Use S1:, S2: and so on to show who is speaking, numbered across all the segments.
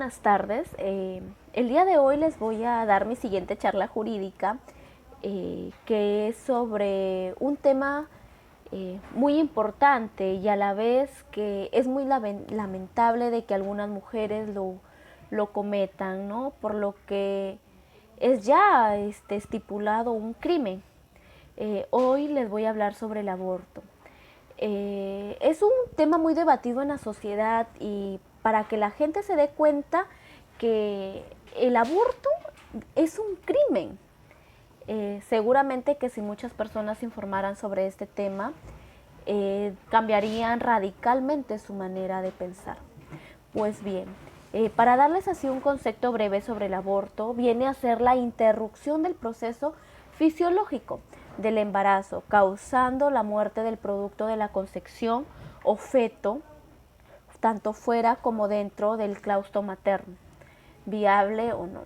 S1: Buenas tardes. El día de hoy les voy a dar mi siguiente charla jurídica, que es sobre un tema muy importante y a la vez que es muy lamentable de que algunas mujeres lo cometan, ¿no? Por lo que es ya estipulado un crimen. Hoy les voy a hablar sobre el aborto. Es un tema muy debatido en la sociedad y para que la gente se dé cuenta que el aborto es un crimen. Seguramente que si muchas personas se informaran sobre este tema, cambiarían radicalmente su manera de pensar. Pues bien, para darles así un concepto breve sobre el aborto, viene a ser la interrupción del proceso fisiológico del embarazo, causando la muerte del producto de la concepción o feto, tanto fuera como dentro del claustro materno, viable o no.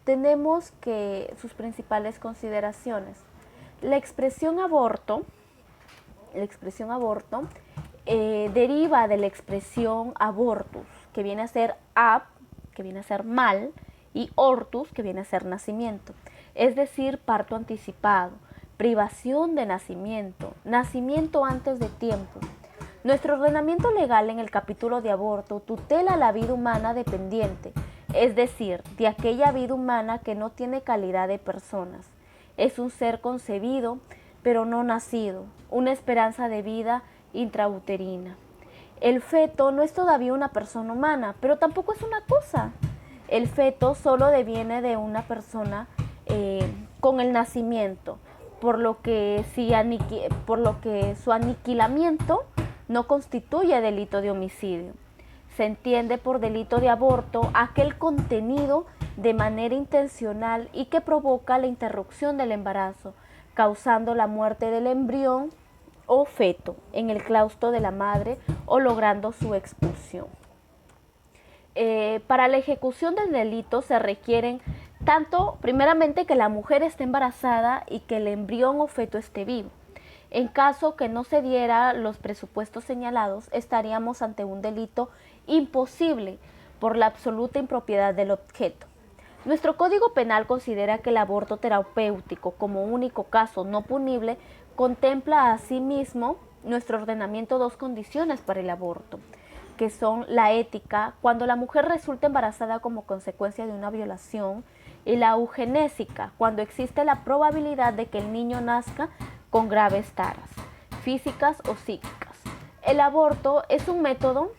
S1: Tenemos que sus principales consideraciones. La expresión aborto deriva de la expresión abortus, que viene a ser ab, que viene a ser mal, y ortus, que viene a ser nacimiento. Es decir, parto anticipado, privación de nacimiento, nacimiento antes de tiempo. Nuestro ordenamiento legal en el capítulo de aborto tutela la vida humana dependiente, es decir, de aquella vida humana que no tiene calidad de personas. Es un ser concebido, pero no nacido, una esperanza de vida intrauterina. El feto no es todavía una persona humana, pero tampoco es una cosa. El feto solo deviene de una persona con el nacimiento, por lo que su aniquilamiento no constituye delito de homicidio. Se entiende por delito de aborto aquel contenido de manera intencional y que provoca la interrupción del embarazo, causando la muerte del embrión o feto en el claustro de la madre o logrando su expulsión. Para la ejecución del delito se requieren tanto, primeramente, que la mujer esté embarazada y que el embrión o feto esté vivo. En caso que no se diera los presupuestos señalados, estaríamos ante un delito imposible por la absoluta impropiedad del objeto. Nuestro Código Penal considera que el aborto terapéutico como único caso no punible contempla asimismo nuestro ordenamiento dos condiciones para el aborto, que son la ética, cuando la mujer resulta embarazada como consecuencia de una violación, y la eugenésica, cuando existe la probabilidad de que el niño nazca con graves taras, físicas o psíquicas. El aborto es un método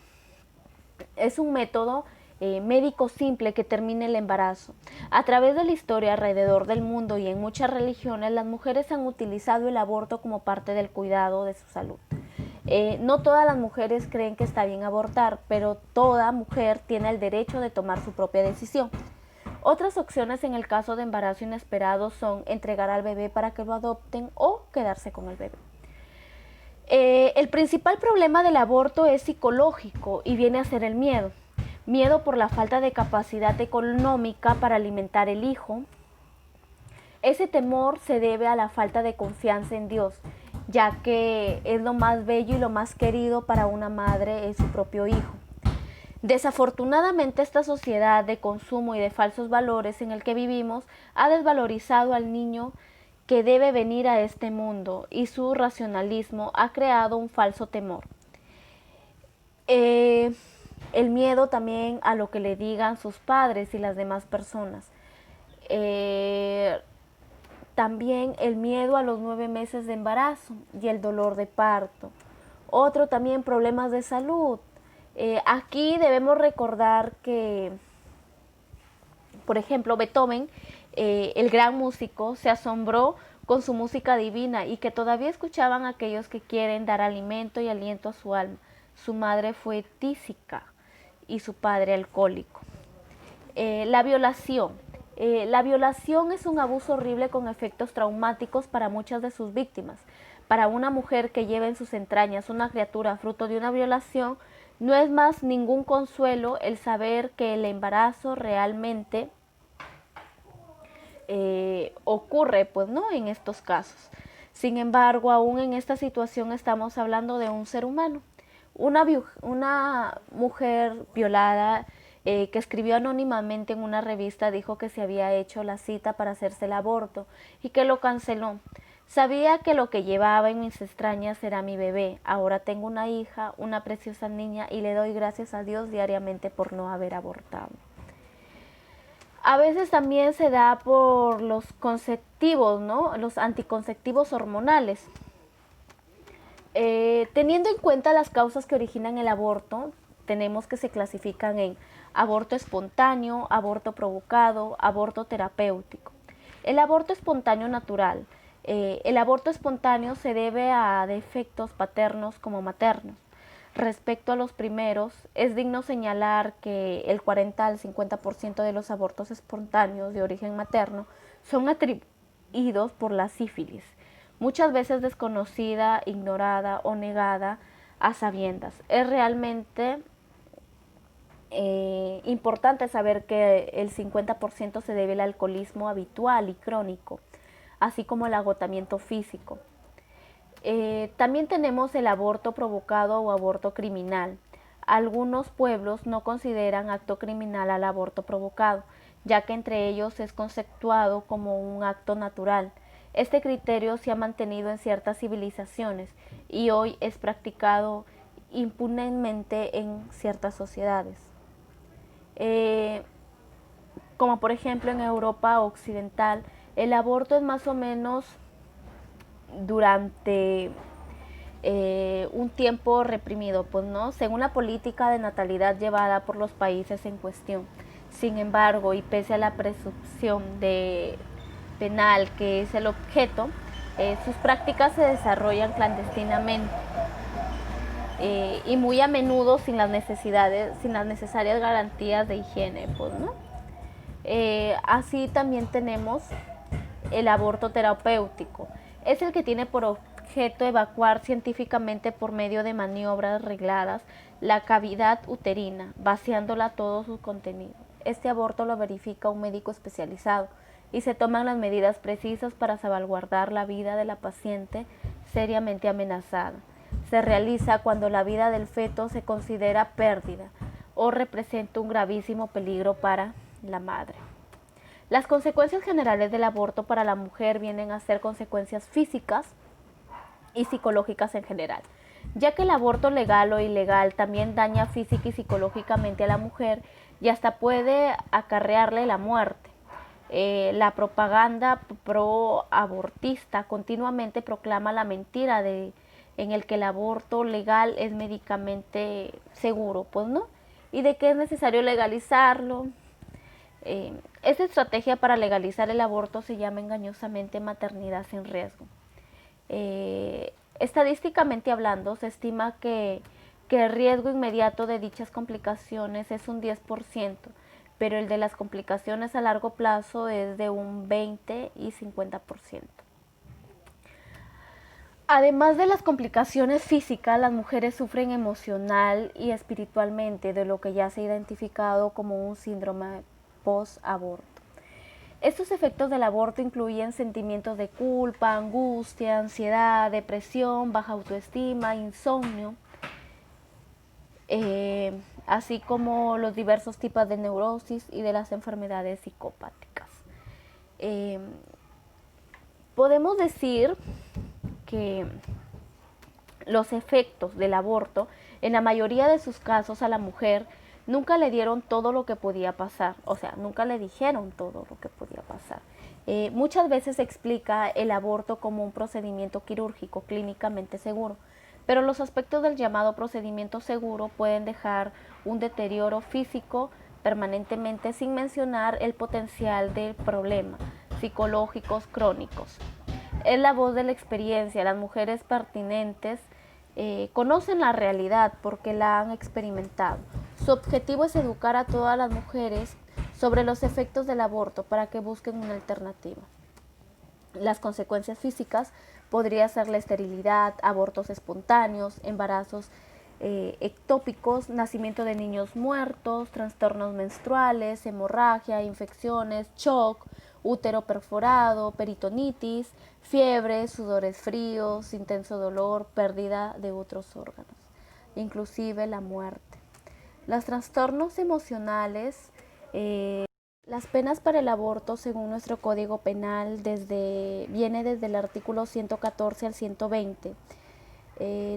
S1: médico simple que termina el embarazo. A través de la historia alrededor del mundo y en muchas religiones, las mujeres han utilizado el aborto como parte del cuidado de su salud. No todas las mujeres creen que está bien abortar, pero toda mujer tiene el derecho de tomar su propia decisión. Otras opciones en el caso de embarazo inesperado son entregar al bebé para que lo adopten o quedarse con el bebé. El principal problema del aborto es psicológico y viene a ser el miedo. Miedo por la falta de capacidad económica para alimentar el hijo. Ese temor se debe a la falta de confianza en Dios, ya que es lo más bello y lo más querido para una madre es su propio hijo. Desafortunadamente, esta sociedad de consumo y de falsos valores en el que vivimos ha desvalorizado al niño que debe venir a este mundo y su racionalismo ha creado un falso temor. El miedo también a lo que le digan sus padres y las demás personas. También el miedo a los 9 meses de embarazo y el dolor de parto. Otro también, problemas de salud. Aquí debemos recordar que, por ejemplo, Beethoven, el gran músico, se asombró con su música divina y que todavía escuchaban a aquellos que quieren dar alimento y aliento a su alma. Su madre fue tísica y su padre alcohólico. La violación. La violación es un abuso horrible con efectos traumáticos para muchas de sus víctimas. Para una mujer que lleva en sus entrañas una criatura fruto de una violación, no es más ningún consuelo el saber que el embarazo realmente ocurre, pues no, en estos casos. Sin embargo, aún en esta situación estamos hablando de un ser humano. Una mujer violada que escribió anónimamente en una revista, dijo que se había hecho la cita para hacerse el aborto y que lo canceló. Sabía que lo que llevaba en mis extrañas era mi bebé. Ahora tengo una hija, una preciosa niña, y le doy gracias a Dios diariamente por no haber abortado. A veces también se da por los conceptivos, ¿no? Los anticonceptivos hormonales. Teniendo en cuenta las causas que originan el aborto, tenemos que se clasifican en aborto espontáneo, aborto provocado, aborto terapéutico. El aborto espontáneo natural. El aborto espontáneo se debe a defectos paternos como maternos. Respecto a los primeros, es digno señalar que el 40 al 50% de los abortos espontáneos de origen materno son atribuidos por la sífilis, muchas veces desconocida, ignorada o negada a sabiendas. Es realmente importante saber que el 50% se debe al alcoholismo habitual y crónico, así como el agotamiento físico. También tenemos el aborto provocado o aborto criminal. Algunos pueblos no consideran acto criminal al aborto provocado, ya que entre ellos es conceptuado como un acto natural. Este criterio se ha mantenido en ciertas civilizaciones y hoy es practicado impunemente en ciertas sociedades. Como por ejemplo en Europa occidental, el aborto es más o menos durante un tiempo reprimido, pues no, según la política de natalidad llevada por los países en cuestión. Sin embargo, y pese a la presunción de penal que es el objeto, sus prácticas se desarrollan clandestinamente y muy a menudo sin las necesarias garantías de higiene, pues no. Así también tenemos el aborto terapéutico. Es el que tiene por objeto evacuar científicamente por medio de maniobras regladas la cavidad uterina, vaciándola todo su contenido. Este aborto lo verifica un médico especializado y se toman las medidas precisas para salvaguardar la vida de la paciente seriamente amenazada. Se realiza cuando la vida del feto se considera pérdida o representa un gravísimo peligro para la madre. Las consecuencias generales del aborto para la mujer vienen a ser consecuencias físicas y psicológicas en general, ya que el aborto legal o ilegal también daña física y psicológicamente a la mujer y hasta puede acarrearle la muerte. La propaganda pro-abortista continuamente proclama la mentira en el que el aborto legal es médicamente seguro, pues no, y de que es necesario legalizarlo. Esta estrategia para legalizar el aborto se llama engañosamente maternidad sin riesgo. Estadísticamente hablando, se estima que el riesgo inmediato de dichas complicaciones es un 10%, pero el de las complicaciones a largo plazo es de un 20 y 50%. Además de las complicaciones físicas, las mujeres sufren emocional y espiritualmente de lo que ya se ha identificado como un síndrome post-aborto. Estos efectos del aborto incluyen sentimientos de culpa, angustia, ansiedad, depresión, baja autoestima, insomnio, así como los diversos tipos de neurosis y de las enfermedades psicopáticas. Podemos decir que los efectos del aborto, en la mayoría de sus casos a la mujer, nunca le dieron todo lo que podía pasar, o sea, nunca le dijeron todo lo que podía pasar. Muchas veces se explica el aborto como un procedimiento quirúrgico clínicamente seguro, pero los aspectos del llamado procedimiento seguro pueden dejar un deterioro físico permanentemente, sin mencionar el potencial de problemas psicológicos crónicos. Es la voz de la experiencia. Las mujeres pertinentes conocen la realidad porque la han experimentado. Su objetivo es educar a todas las mujeres sobre los efectos del aborto para que busquen una alternativa. Las consecuencias físicas podrían ser la esterilidad, abortos espontáneos, embarazos ectópicos, nacimiento de niños muertos, trastornos menstruales, hemorragia, infecciones, shock, útero perforado, peritonitis, fiebre, sudores fríos, intenso dolor, pérdida de otros órganos, inclusive la muerte. Los trastornos emocionales, las penas para el aborto según nuestro Código Penal viene desde el artículo 114 al 120.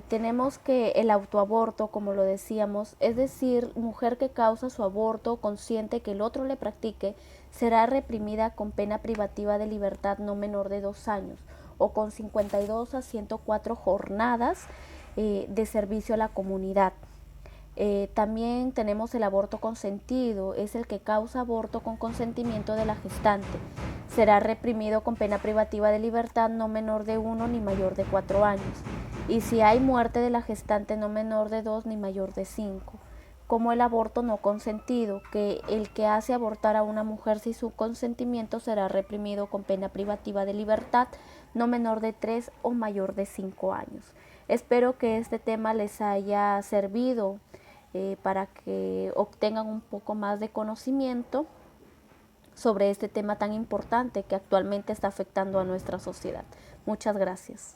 S1: Tenemos que el autoaborto, como lo decíamos, es decir, mujer que causa su aborto consciente que el otro le practique, será reprimida con pena privativa de libertad no menor de 2 años o con 52 a 104 jornadas de servicio a la comunidad. También tenemos el aborto consentido, es el que causa aborto con consentimiento de la gestante. Será reprimido con pena privativa de libertad no menor de 1 ni mayor de 4 años. Y si hay muerte de la gestante, no menor de 2 ni mayor de 5. Como el aborto no consentido, que el que hace abortar a una mujer sin su consentimiento será reprimido con pena privativa de libertad no menor de 3 o mayor de 5 años. Espero que este tema les haya servido para que obtengan un poco más de conocimiento sobre este tema tan importante que actualmente está afectando a nuestra sociedad. Muchas gracias.